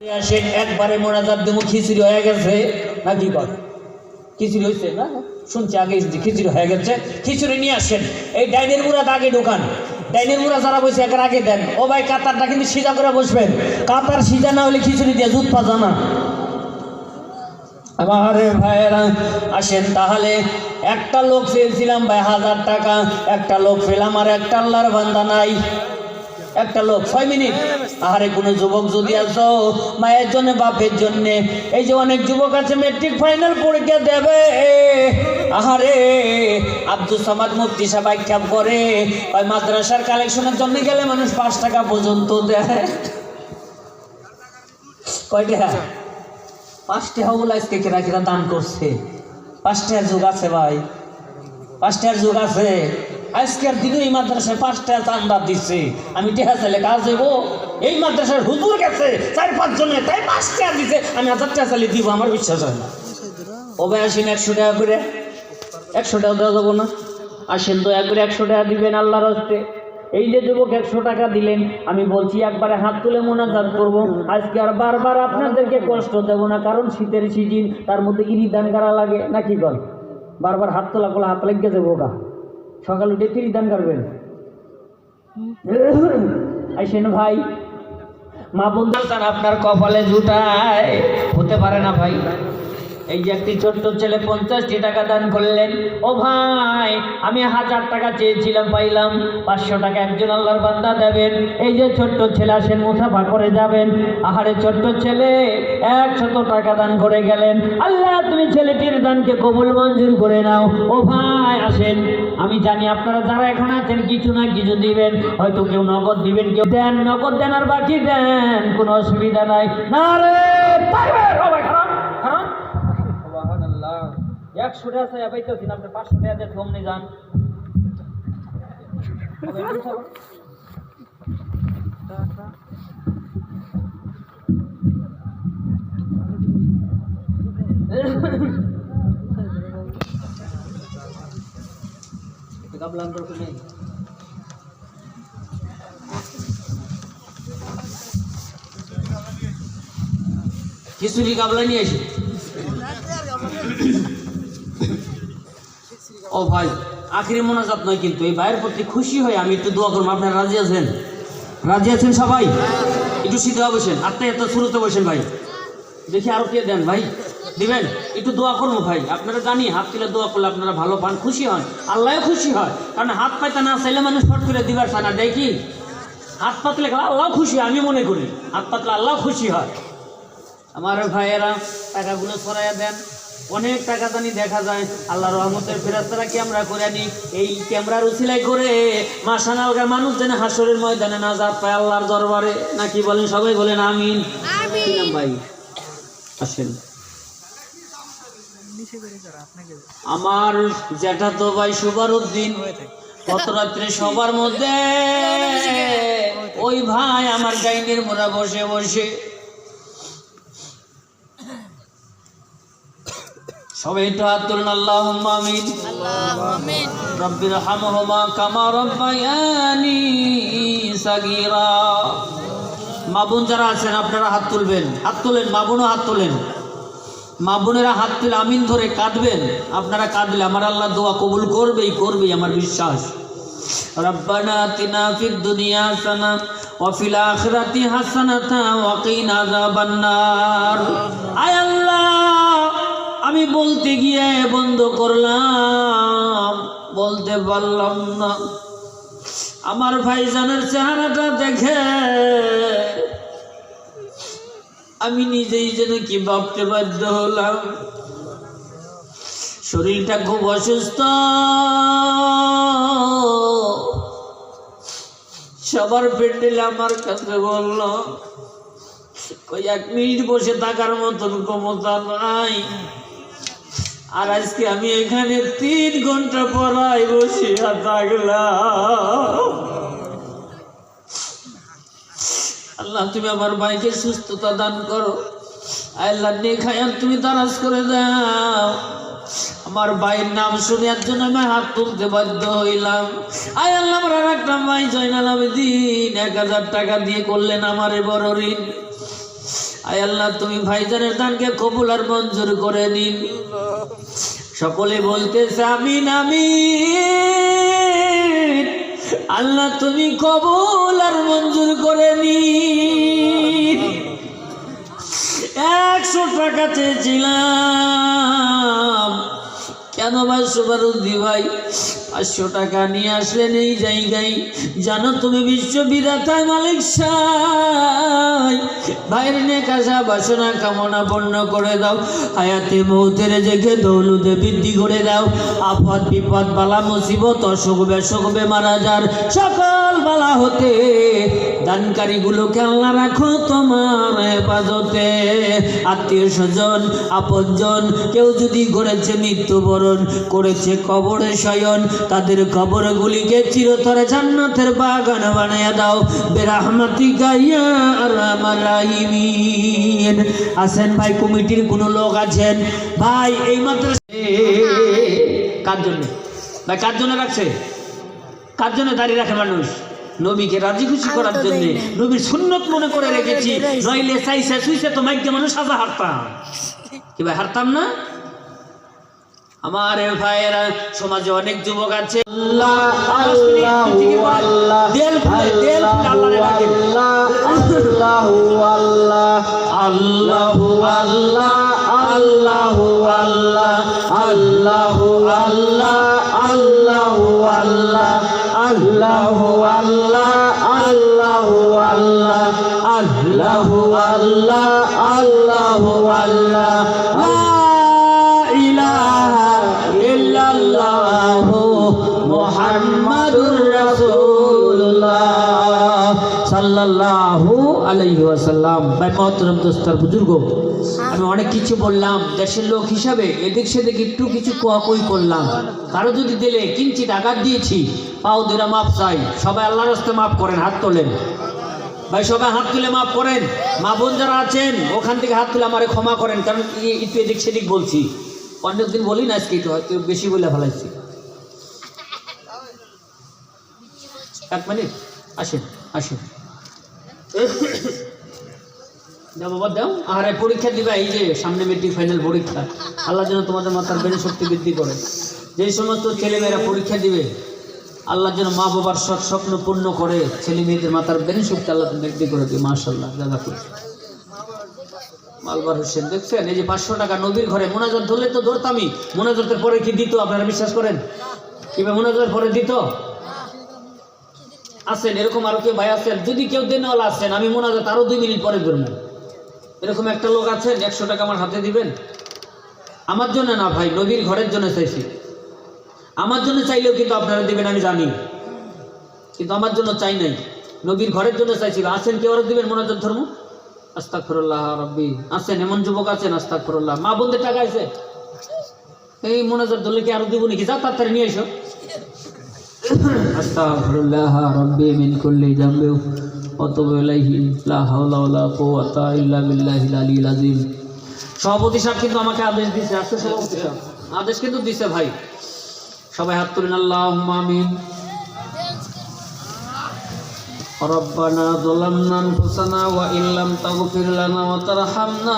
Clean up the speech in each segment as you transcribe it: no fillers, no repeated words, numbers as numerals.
আসেন একবারে মোনাজাত দেবো, খিচুড়ি হয়ে গেছে নাকি কর খিচুড়ি হয়েছে না শুনছি আগে খিচুড়ি হয়ে গেছে, খিচুড়ি নিয়ে আসেন। এই ডাইনের মুড়া আগে ঢোকান, ডাইনের মুড়া যারা বসে একের আগে দেন। ও ভাই কাতারটা কিন্তু সিজা করে বসবেন, কাতার সিজা না হলে খিচুড়ি দিয়ে দুধ পাজা না। আমার ভাইয়েরা আসেন তাহলে। একটা লোক চেয়েছিলাম ভাই 1000 টাকা, একটা লোক পেলাম, আর একটা আল্লাহর বান্দা নাই। একটা লোক 6 মিনিট। আহারে কোনো যুবক যদি আসো মায়ের জন্য বাপের জন্য, এই যে অনেক যুবক আছে মেট্রিক ফাইনাল পরীক্ষা দেবে, আহারে আব্দুল সামাদ মুফতি সাহেব আখ্যাপ করে ওই মাদ্রাসার কালেকশনের জন্য গেলে মানুষ 5 টাকা পর্যন্ত দেয়। কয় টাকা? 5 টাকা বলে আজকে কেরা কেরা দান করছে। 5 টাকার যুগ আছে ভাই, 5 টাকার যুগ আছে। আজকের দিনে এই মাদ্রাসায় 5 টাকা চান্দা দিচ্ছে। আমি টেহা চাইলে কাজ হইব? এই মাদ্রাসার হুজুর গেছে 4-5 জনে, তাই 5 টাকা দিচ্ছে, আমি 1000 টাকা চাইলে দিব? আমার বিশ্বাস হয় না। ও ভাই আসেন 100 টাকা করে, 100 টাকা দেওয়া যাবো না? আসেন দয়া করে 100 টাকা দিবেন আল্লাহর হস্তে। এই যে যুবক 100 টাকা দিলেন, আমি বলছি একবারে হাত তুলে মোনাজাত করব। আজকে আর বারবার আপনাদেরকে কষ্ট দেব না, কারণ শীতের সিজন, তার মধ্যে ইরিদান করা লাগে নাকি বল? বারবার হাত তোলা করলে হাত লেগে যাবো গা। সকাল উঠে ইরিদান করবেন। আইসেন ভাই, মা বন্ধু চান আপনার কপালে জুটায় হতে পারে না ভাই। এই যে একটি ছোট্ট ছেলে 50টি টাকা দান করলেন। ও ভাই, আমি 1000 টাকা চেয়েছিলাম, পাইলাম 500 টাকা একজন আল্লাহর বান্দা দেবেন। এই যে ছোট্ট ছেলে আসেন, মুসাফা করে যাবেন। আহারে ছোট্ট ছেলে 100 টাকা দান করে গেলেন। আল্লাহ তুমি ছেলেটির দানকে কবুল মঞ্জুর করে নাও। ও ভাই আসেন, আমি জানি আপনারা যারা এখন আছেন কিছু না কিছু দিবেন, হয়তো কেউ নগদ দিবেন, কেউ দেন, নগদ দেন আর বাকি দেন, কোনো অসুবিধা নাই। না রে পারবেন, ও ভাই খারাপ খারাপ 100 টাকা চাই পাইতেছি না, আপনি 500 টাকা দিয়ে কমনে যান। খিচুড়ি কাবলা নিয়ে আসি। ও ভাই, আখিরি মোনাজাত নয় কিন্তু, এই ভাইয়ের প্রতি খুশি হয়ে আমি একটু দোয়া করবো। আপনারা রাজি আছেন? রাজি আছেন সবাই? একটু সিধা বসেন, আপনি এত শুরুতে বসেন ভাই, দেখি আরো কে দেন ভাই, দিবেন? একটু দোয়া করবো ভাই। আপনারা জানি হাত তুলে দোয়া করলে আপনারা ভালো পান, খুশি হন, আল্লাহ খুশি হয়। কারণ হাত পাইতে না চাইলে মানুষ ফট করে দিবার চায় না, দেয় কি? হাত পাতলে আল্লাহ খুশি হয়, আমি মনে করি হাত পাতলে আল্লাহ খুশি হয়। আমার ভাইয়েরা টাকাগুলো ছড়াইয়া দেন। অনেক টাকা জানি দেখা যায়, আল্লাহ রহমতের ফেরেশতারা ক্যামেরা করে আনি, এই ক্যামেরার উছিলাই করে মাসানালগার মানুষ যেন হাসরের ময়দানে নাজাত পায় আল্লাহর দরবারে, নাকি বলেন? সবাই বলেন আমিন। আমিন ভাই আসেন। আমার যেটা তো ভাই সুবারউদ্দিন গত রাত্রে সবার মধ্যে ওই ভাই আমার ডাইনের মোড়া বসে বসে, সবাই একটু হাত তুলুন, আল্লাহুম্মা আমিন। রব্বির হামহুমা কামা রাব্বায়ানি সাগীরা। মা বোন যারা আছেন আপনারা হাত তুলবেন, হাত তোলেন, মা বোনও হাত তোলেন। মা বোনেরা হাত তুলে আমিন ধরে কাঁদবেন। আপনারা কাঁদলে আমার আল্লাহ দোয়া কবুল করবেই করবেই, আমার বিশ্বাস। রব্বানা আতিনা ফিদ দুনিয়া হাসানা ওয়া ফিল আখিরাতি হাসানাতা ওয়া কিনা আযাবান নার। আয় আল্লাহ, আমি বলতে গিয়ে বন্ধ করলাম, বলতে পারলাম না। আমার ভাইজানের চেহারাটা দেখে আমি নিজেই যেন কি ভাবতে বাধ্য হলাম। শরীরটা খুব অসুস্থ, সবার পেন্ডেলে আমার কাছে বলল ওই 1 মিনিট বসে থাকার মতন ক্ষমতা নাই। আর আজকে আমি এখানে 3 ঘন্টা পড়াই বসিয়া থাকলাম। আল্লাহ তুমি আমার ভাইকে সুস্থতা দান করো। আল্লাহ নেখায়ান তুমি দারাজ করে দাও। আমার ভাইয়ের নাম শুনে একজন আমি হাত তুলতে বাধ্য হইলাম। আয় আল্লাহ, আমার আর একটা ভাই জয়নাল আবেদিন 1000 টাকা দিয়ে করলেন আমারে বড় ঋণ। আয় আল্লাহ তুমি ভাইজানের দানকে কবুল আর মঞ্জুর করে নিন। সকলে বলতেছে আমিন আমিন। আল্লাহ তুমি কবুল আর মঞ্জুর করে নিন। 100 টাকা চেয়েছিলাম, কেন ভাই সুবারুদ্দি ভাই 500 টাকা নিয়ে আসলেন এই জায়গায়? জানো তুমি বিশ্ববিধাতায় মালিক সাই ভাইয়ের নেক আশা বাসনা কামনা পূর্ণ করে দাও। হায়াতে মৌতের জেগে দৌলতে বৃদ্ধি করে দাও। আফত বিপদ বালা মুসিবত অসুখ বেসুখ বেমার আজার সকল বালা হতে দানকারীগুলোকে আল্লাহ রাখো তোমার হেফাজতে। আত্মীয় স্বজন আপনজন কেউ যদি করেছে মৃত্যুবরণ করেছে কবরে শয়ন, তাদের কবরগুলিকে চিরতরে জান্নাতের বাগান বানিয়ে দাও বিরহমাতিকা ইয়া আরহামার রাহিমিন। আছেন ভাই কমিটির কোনো লোক আছেন ভাই? এই মাদ্রাসা কার জন্য ভাই, কার জন্য রাখছে? কার জন্য দাঁড়িয়ে রাখে মানুষ? নবীকে রাজি খুশি করার জন্য, নবীর সুন্নত মনে করে রেখেছি। নইলে চাইছে সুইছে তো মাইকে মানুষ সাজা হারতাম কি ভাই? হারতাম না? আমার ভাইয়েরা সমাজে অনেক যুবক আছে মুহাম্মাদুর রাসূলুল্লাহ সাল্লাল্লাহু আলাইহি ওয়াসাল্লাম। ভাই মহতরম দোস্তার বুজুর্গ, আমি অনেক কিছু বললাম দেশের লোক হিসাবে, এদিক সেদিক একটু কিছু কোয়াকুই করলাম। কারো যদি দিলে কিঞ্চিত আঘাত দিয়েছি পাও দিরা মাপ চাই। সবাই আল্লাহর রাস্তায় মাফ করেন, হাত তোলেন ভাই, সবাই হাত তুলে মাফ করেন। মা বোন যারা আছেন ওখান থেকে হাত তুলে আমারে ক্ষমা করেন, কারণ একটু এদিক সেদিক বলছি। অনেকদিন বলি না, আজকে একটু হয়তো বেশি বলে ফেলাইছি। 1 মিনিট আসেন আসেন দাও বাবা দাও। আর পরীক্ষা দিবা, এই যে সামনে মেট্রিক ফাইনাল পরীক্ষা, আল্লাহ যেন তোমাদের মাথার ব্রেন শক্তি বৃদ্ধি করে। যেই সমস্ত ছেলেমেয়েরা পরীক্ষা দিবে আল্লাহ যেন মা বাবার সব স্বপ্ন পূর্ণ করে, ছেলে মেয়েদের মাথার ব্রেন শক্তি আল্লাহ বৃদ্ধি করে দিবে। মাশাআল্লাহ জাযাকুম। মালবার হোসেন দেখছেন, এই যে 500 টাকা নবীর ঘরে মোনাজাত ধরলে তো ধরতামই, মোনাজাতের পরে কি দিত আপনারা বিশ্বাস করেন? কিংবা মোনাজাতের পরে দিত? আছেন এরকম আরো কেউ ভাই আছেন? যদি কেউ দেনওয়ালা আছেন, আমি মোনাজাত আরো 2 মিনিট পরে ধরবো, এরকম একটা লোক আছেন 100 টাকা আমার হাতে দিবেন? আমার জন্য না ভাই, নবীর ঘরের জন্য চাইছি। আমার জন্য চাইলেও কিন্তু আপনারা দিবেন আমি জানি, কিন্তু আমার জন্য চাই নাই, নবীর ঘরের জন্য চাইছিল। আছেন কেউ আরো দিবেন মোনাজাত ধর্ম? আস্তাগফিরুল্লাহ রাব্বি। আছেন এমন যুবক আছেন? আস্তাগফিরুল্লাহ। মা বোনদের টাকা আছে, এই মোনাজাত ধরলে কি আরো দিব নাকি? যা তাড়াতাড়ি নিয়ে এসো। আস্তাগফিরুল্লাহ রাব্বি মিন কুল্লি যামবি ওয়া তুবু ইলাইহি লা হাওলা ওয়ালা কুওয়াতা ইল্লা বিল্লাহিল আলিয়্যিল আযীম। সভাপতি সাহেব কিন্তু আমাকে আদেশ দিয়েছে, আজকে সভাপতি সাহেব আদেশ কিন্তু দিয়েছে ভাই। সবাই হাত তুলেন, আল্লাহুম্মা আমিন। রব্বানা যালামনা আনফুসানা ওয়া ইল্লাম তাগফির লানা ওয়া তারহামনা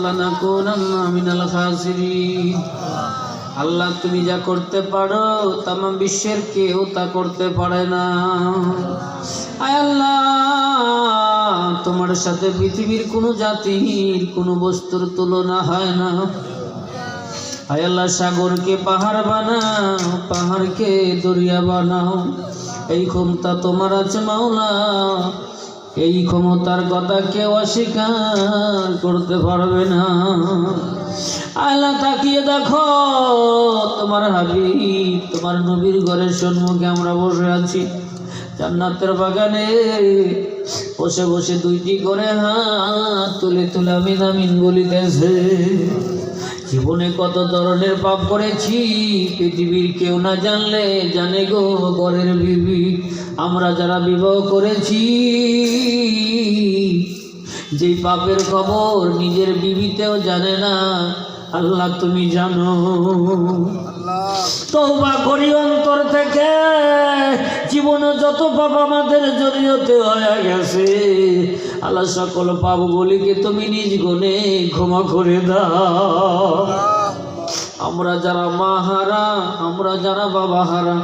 লানাকুনান্না মিনাল খাসিরিন। আল্লাহ তুমি যা করতে পারো তাম বিশ্বের কেউ তা করতে পারে না। আয় আল্লাহ, তোমার সাথে পৃথিবীর কোনো জাতির কোনো বস্তুর তুলনা হয় না। আয় আল্লাহ, সাগরকে পাহাড় বানাও, পাহাড়কে দরিয়া বানাও, এই ক্ষমতা তোমার আছে মাওলা। এই ক্ষমতার কথা কেউ অস্বীকার করতে পারবে না। আল্লাহ তাকিয়ে দেখো, তোমার হাবিব তোমার নবীর ঘরের সম্মুখে আমরা বসে আছি, জান্নাতের বাগানে বসে বসে 2টি করে হাত তুলে তুলে আমিন আমিন বলিতেছে। জীবনে কত ধরনের পাপ করেছি, পৃথিবীর কেউ না জানলে জানে গো ঘরের বিবি। আমরা যারা বিবাহ করেছি, যেই পাপের খবর নিজের বিবিতেও জানে না, আল্লাহ তুমি জানো। তওবা করি অন্তর থেকে, জীবনে যত পাপ আমাদের জড়িত হয়ে গেছে আল্লাহ সকল পাপগুলিকে তুমি নিজ গুণে ক্ষমা করে দাও। আমরা যারা মা হারা, আমরা যারা বাবা হারা,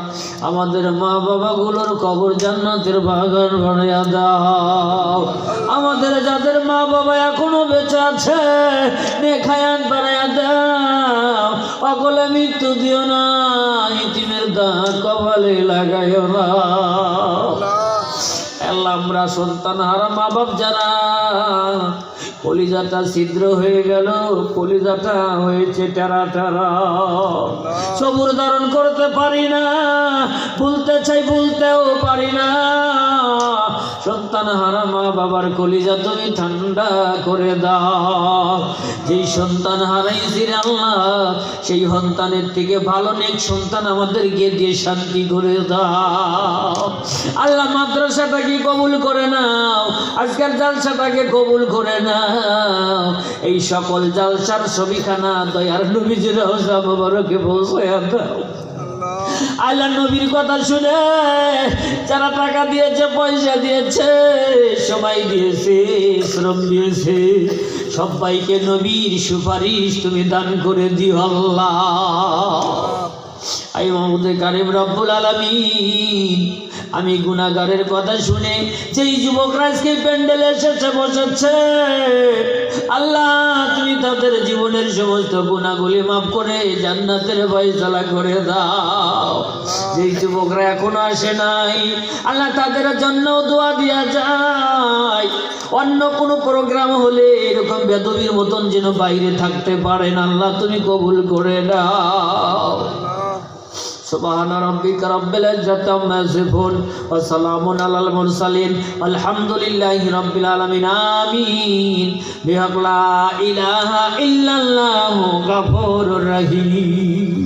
আমাদের মা বাবাগুলোর কবর জান্নাতের বাগান বানাইয়া দাও। আমাদের যাদের মা বাবা এখনো বেঁচে আছে নেখায়াত বানাইয়া দাও। অকলে মৃত্যু দিও না, ইতিমের দাঁত কপালে লাগাইও না। আল্লাহ আমরা সন্তান হারা মা বাপ যারা, কলিজাটা ছিদ্র হয়ে গেল, কলিজাটা হয়েছে টেরা টেরা, সবুর ধারণ করতে পারি না, ভুলতে চাই ভুলতেও পারি না। সন্তান হারা মা বাবার কলিজা তুমি ঠান্ডা করে দাও। যেই সন্তান হারাইছি রে আল্লাহ, সেই সন্তানের থেকে ভালো নেক সন্তান আমাদেরকে দিয়ে শান্তি করে দাও। আল্লাহ মাদ্রাসাটাকে কবুল করে নাও, আজকের জালসাটাকে কবুল করে নাও। এই সকল জালসার ছবিখানা দয়ার নবীজির রওজা মোবারকে পৌঁছায়া দাও। আল্লাহ নবীর কথা শুনে যারা টাকা দিয়েছে, পয়সা দিয়েছে, সময় দিয়েছে, শ্রম দিয়েছে, সবাইকে নবীর সুপারিশ তুমি দান করে দিও আল্লাহ। আই মাহমুদে কারিম রব্বুল আলামিন, আমি গুনাহগারের কথা শুনে যেই যুবকরা আজকে প্যান্ডেলে এসেছে বসেছে, আল্লাহ তুমি তাদের জীবনের সমস্ত গুনাহগুলি মাফ করে জান্নাতের ফয়সালা করে দাও। যেই যুবকরা এখনো আসে নাই আল্লাহ তাদের জন্য দোয়া দিয়া যায়। অন্য কোনো প্রোগ্রাম হলে এরকম বেদবির মতন যেন বাইরে থাকতে পারেন, আল্লাহ তুমি কবুল করে দাও। সুবহান রাব্বিকা রাব্বিল ইজ্জাতি আম্মা ইয়াসিফুন ওয়া সালামুন আলাল মুরসালিন আলহামদুলিল্লাহি রাব্বিল আলামিন আমিন। বিহাক লা ইলাহা ইল্লাল্লাহু গফুরুর রহিম।